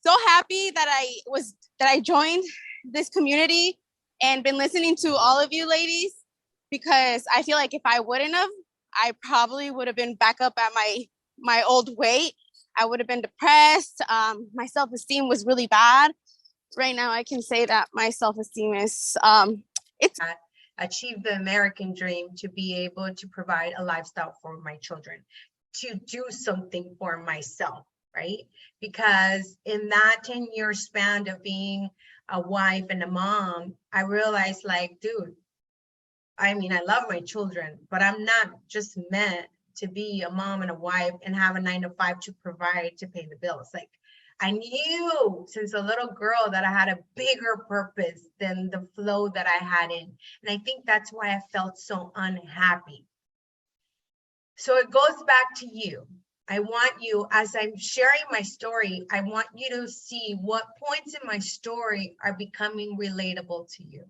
so happy that I joined this community and been listening to all of you ladies, because I feel like if I wouldn't have, I probably would have been back up at my old weight. I would have been depressed. My self-esteem was really bad. Right now, I can say that my self-esteem is it's achieve the American dream, to be able to provide a lifestyle for my children, to do something for myself, right? Because in that 10-year span of being a wife and a mom, I realized, like, dude, I mean, I love my children, but I'm not just meant to be a mom and a wife and have a 9 to 5 to provide, to pay the bills. Like, I knew since a little girl that I had a bigger purpose than the flow that I had in. And I think that's why I felt so unhappy. So it goes back to you. I want you, as I'm sharing my story, I want you to see what points in my story are becoming relatable to you.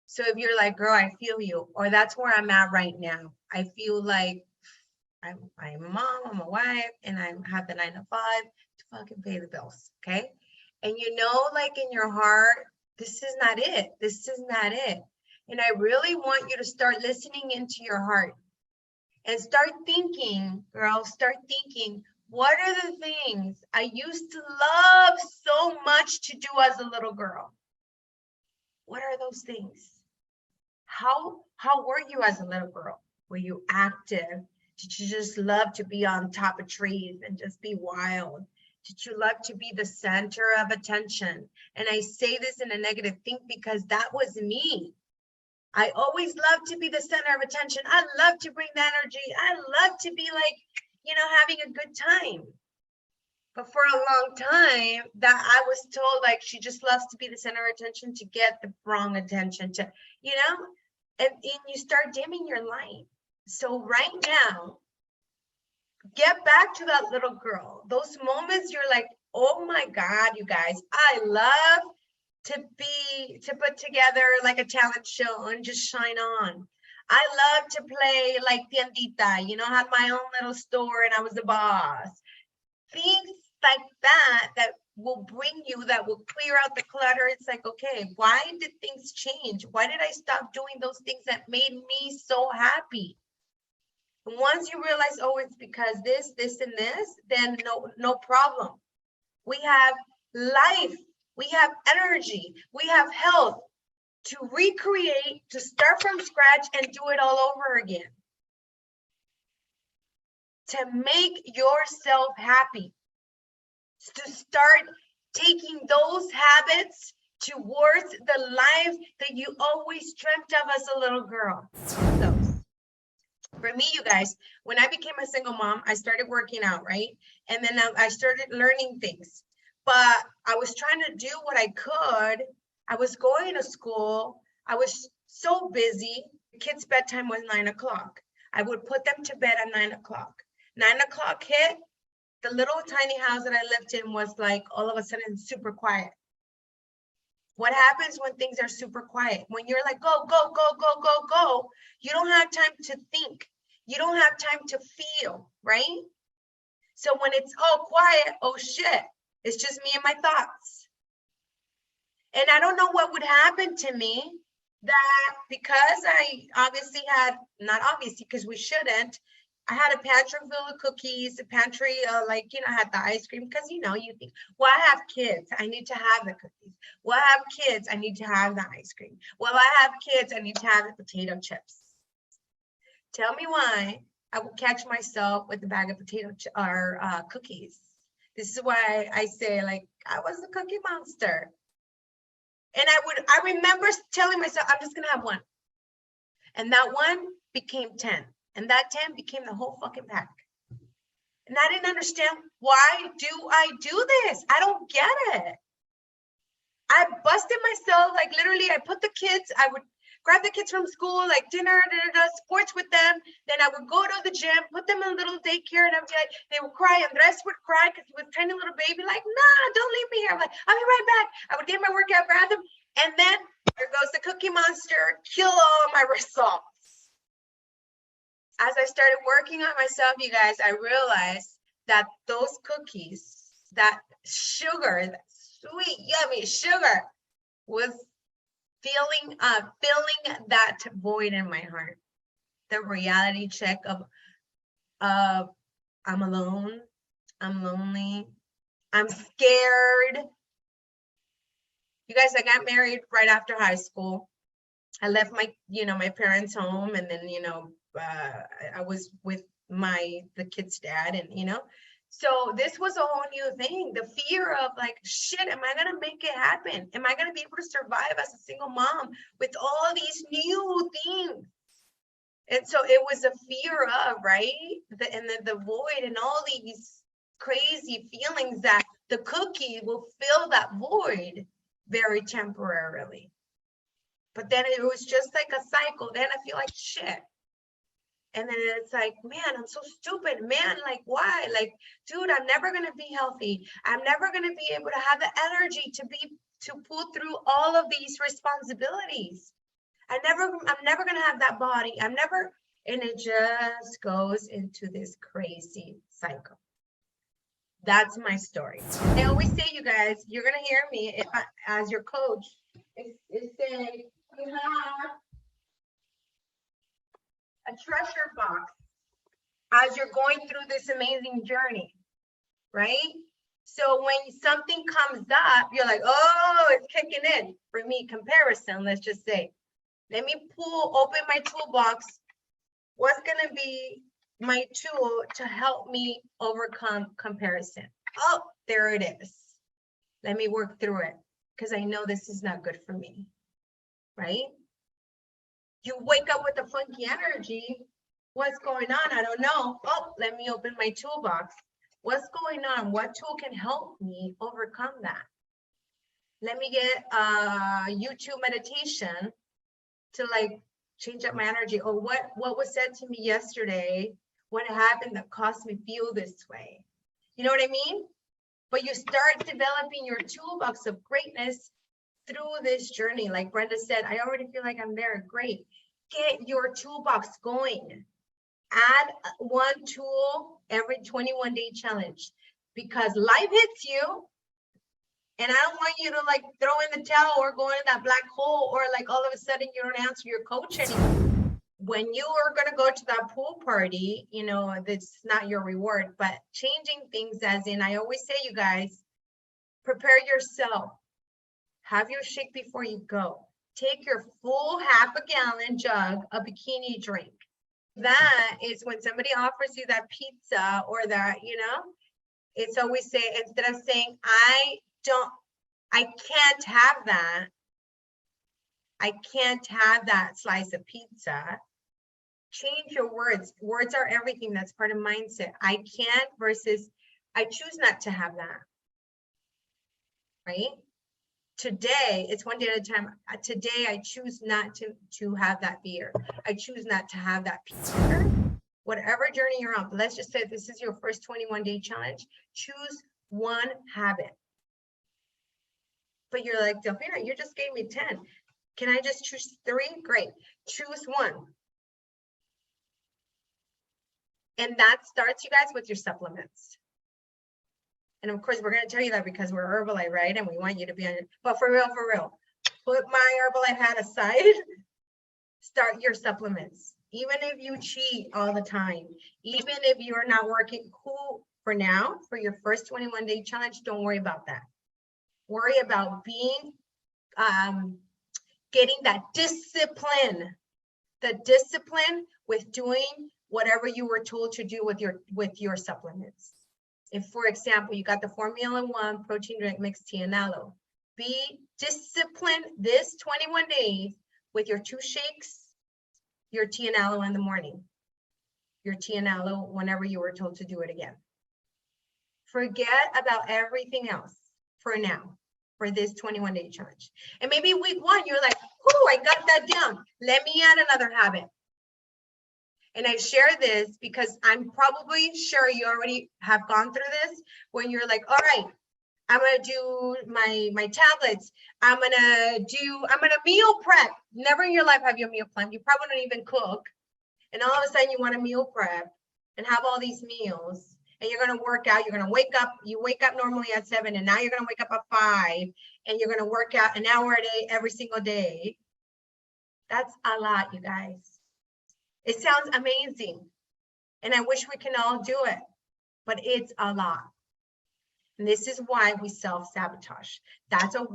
So if you're like, girl, I feel you, or that's where I'm at right now. I feel like I'm a mom, I'm a wife, and I have the 9 to 5 to fucking pay the bills, okay? And you know, like in your heart, this is not it. This is not it. And I really want you to start listening into your heart and start thinking, girl, start thinking, what are the things I used to love so much to do as a little girl? What are those things? How were you as a little girl? Were you active? Did you just love to be on top of trees and just be wild? Did you love to be the center of attention? And I say this in a negative thing because that was me. I always loved to be the center of attention. I love to bring the energy. I love to be like, you know, having a good time. But for a long time that I was told, like, she just loves to be the center of attention to get the wrong attention, to, you know, and you start dimming your light. So right now, get back to that little girl. Those moments you're like, oh my God, you guys, I love to put together like a talent show and just shine on. I love to play like tiendita, you know, had my own little store and I was the boss. Things like that will bring you, that will clear out the clutter. It's like, okay, why did things change? Why did I stop doing those things that made me so happy? And once you realize, oh, it's because this, and this, then no problem. We have life, we have energy, we have health to recreate, to start from scratch and do it all over again. To make yourself happy, to start taking those habits towards the life that you always dreamt of as a little girl. Those. For me, you guys, when I became a single mom, I started working out, right? And then I started learning things, but I was trying to do what I could. I was going to school. I was so busy. Kids' bedtime was 9 o'clock. I would put them to bed at 9 o'clock. 9 o'clock hit, the little tiny house that I lived in was like all of a sudden super quiet. What happens when things are super quiet? When you're like, go, go, go, go, go, go, you don't have time to think. You don't have time to feel, right? So when it's all quiet, oh shit, it's just me and my thoughts. And I don't know what would happen to me, that because I obviously had, not obviously because we shouldn't, I had a pantry full of cookies, a pantry, like, you know, I had the ice cream, because, you know, you think, well, I have kids, I need to have the cookies. Well, I have kids, I need to have the ice cream. Well, I have kids, I need to have the potato chips. Tell me why I would catch myself with a bag of potato or cookies. This is why I say, like, I was the cookie monster. And I remember telling myself, I'm just gonna have one. And that one became 10. And that 10 became the whole fucking pack. And I didn't understand, why do I do this? I don't get it. I busted myself, like literally I put the kids, I would grab the kids from school, like dinner, sports with them. Then I would go to the gym, put them in a little daycare, and I would be like, they would cry. Andres would cry because he was a tiny little baby, like, nah, don't leave me here. I'm like, I'll be right back. I would get my workout, grab them. And then there goes the Cookie Monster, kill all of my results. As I started working on myself, you guys, I realized that those cookies, that sugar, that sweet, yummy sugar was filling that void in my heart. The reality check of I'm alone, I'm lonely, I'm scared. You guys, I got married right after high school. I left my, my parents' home, and then, I was with the kid's dad, and, so this was a whole new thing. The fear of like, shit, am I going to make it happen? Am I going to be able to survive as a single mom with all these new things? And so it was a fear of, right? And then the void and all these crazy feelings that the cookie will fill that void very temporarily. But then it was just like a cycle. Then I feel like shit. And then it's like, man, I'm so stupid, man. Like, why? Like, dude, I'm never going to be healthy. I'm never going to be able to have the energy to pull through all of these responsibilities. I'm never going to have that body. And it just goes into this crazy cycle. That's my story. I always say, you guys, you're going to hear me as your coach. It's saying you have a treasure box as you're going through this amazing journey, right? So when something comes up, you're like, oh, it's kicking in. For me, comparison, let's just say. Let me open my toolbox. What's going to be my tool to help me overcome comparison? Oh, there it is. Let me work through it because I know this is not good for me, right? You wake up with a funky energy. What's going on? I don't know. Oh, let me open my toolbox. What's going on? What tool can help me overcome that? Let me get a YouTube meditation to like change up my energy. Or what was said to me yesterday? What happened that caused me feel this way? You know what I mean? But you start developing your toolbox of greatness through this journey. Like Brenda said, I already feel like I'm there. Great. Get your toolbox going. Add one tool every 21-day challenge, because life hits you. And I don't want you to like throw in the towel or go in that black hole, or like all of a sudden you don't answer your coach anymore. When you are going to go to that pool party, that's not your reward, but changing things, as in, I always say, you guys, prepare yourself. Have your shake before you go. Take your full half-a-gallon jug of bikini drink. That is when somebody offers you that pizza or that, it's always say, instead of saying, I can't have that. I can't have that slice of pizza. Change your words. Words are everything. That's part of mindset. I can't versus I choose not to have that. Right? Today, it's one day at a time. Today, I choose not to have that beer. I choose not to have that pizza. Whatever journey you're on, but let's just say this is your first 21-day challenge. Choose one habit. But you're like, Delphina, you just gave me 10. Can I just choose 3? Great. Choose one. And that starts, you guys, with your supplements. And of course, we're going to tell you that because we're Herbalife, right? And we want you to be on it. But for real, put my Herbalife hat aside. Start your supplements. Even if you cheat all the time, even if you're not working, cool. For now, for your first 21-day challenge, don't worry about that. Worry about being, getting that discipline. The discipline with doing whatever you were told to do with your supplements. If, for example, you got the Formula 1 protein drink mixed tea and aloe, be disciplined this 21 days with your 2 shakes, your tea and aloe in the morning, your tea and aloe whenever you were told to do it again. Forget about everything else for now, for this 21-day challenge. And maybe week 1, you're like, oh, I got that down. Let me add another habit. And I share this because I'm probably sure you already have gone through this when you're like, all right, I'm going to do my tablets. I'm going to meal prep. Never in your life have you a meal plan. You probably don't even cook. And all of a sudden you want to meal prep and have all these meals. and you're going to work out. You're going to wake up. You wake up normally at 7, and now you're going to wake up at 5, and you're going to work out an hour a day every single day. That's a lot, you guys. It sounds amazing, and I wish we can all do it, but it's a lot. And this is why we self-sabotage. That's what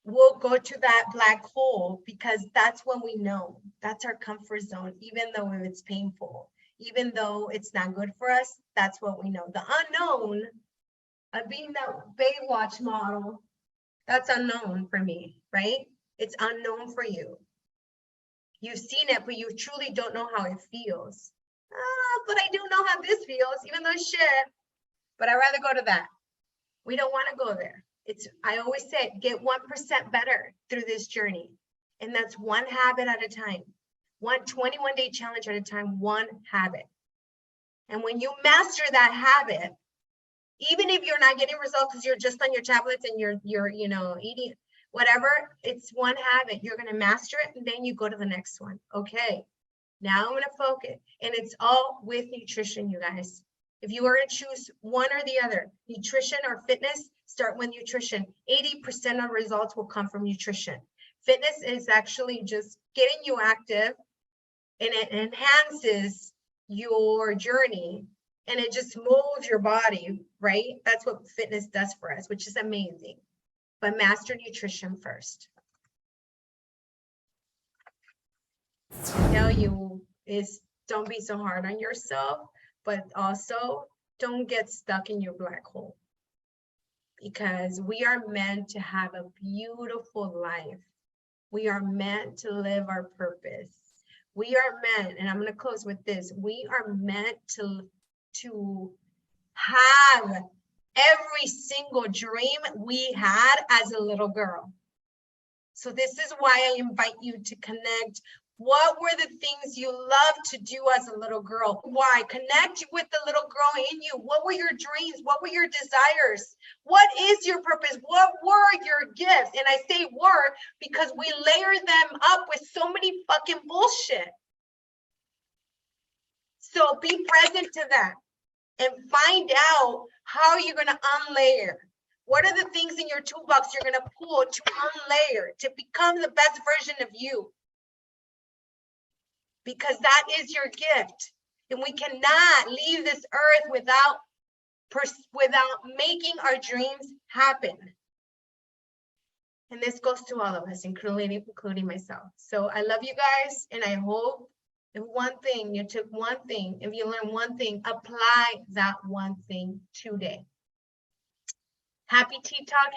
we'll go to that black hole, because that's when we know. That's our comfort zone, even though it's painful, even though it's not good for us. That's what we know. The unknown of being that Baywatch model, that's unknown for me, right? It's unknown for you. You've seen it, but you truly don't know how it feels. But I do know how this feels, even though it's shit. But I'd rather go to that. We don't want to go there. I always say, get 1% better through this journey. And that's one habit at a time. One 21-day challenge at a time, one habit. And when you master that habit, even if you're not getting results because you're just on your tablets and you're eating whatever, it's one habit. You're going to master it, and then you go to the next one. Okay, now I'm going to focus. And it's all with nutrition, you guys. If you were to choose one or the other, nutrition or fitness, start with nutrition. 80% of results will come from nutrition. Fitness is actually just getting you active, and it enhances your journey, and it just molds your body, right? That's what fitness does for us, which is amazing. But master nutrition first. Tell you is, don't be so hard on yourself, but also don't get stuck in your black hole, because we are meant to have a beautiful life. We are meant to live our purpose. We are meant, and I'm going to close with this, we are meant to have every single dream we had as a little girl. So this is why I invite you to connect. What were the things you loved to do as a little girl? Why? Connect with the little girl in you. What were your dreams? What were your desires? What is your purpose? What were your gifts? And I say were because we layer them up with so many fucking bullshit. So be present to that and find out how you're going to unlayer. What are the things in your toolbox you're going to pull to unlayer, to become the best version of you? Because that is your gift. And we cannot leave this earth without making our dreams happen. And this goes to all of us, including myself. So I love you guys, and I hope if one thing, you took one thing, if you learned one thing, apply that one thing today. Happy Tea Talk.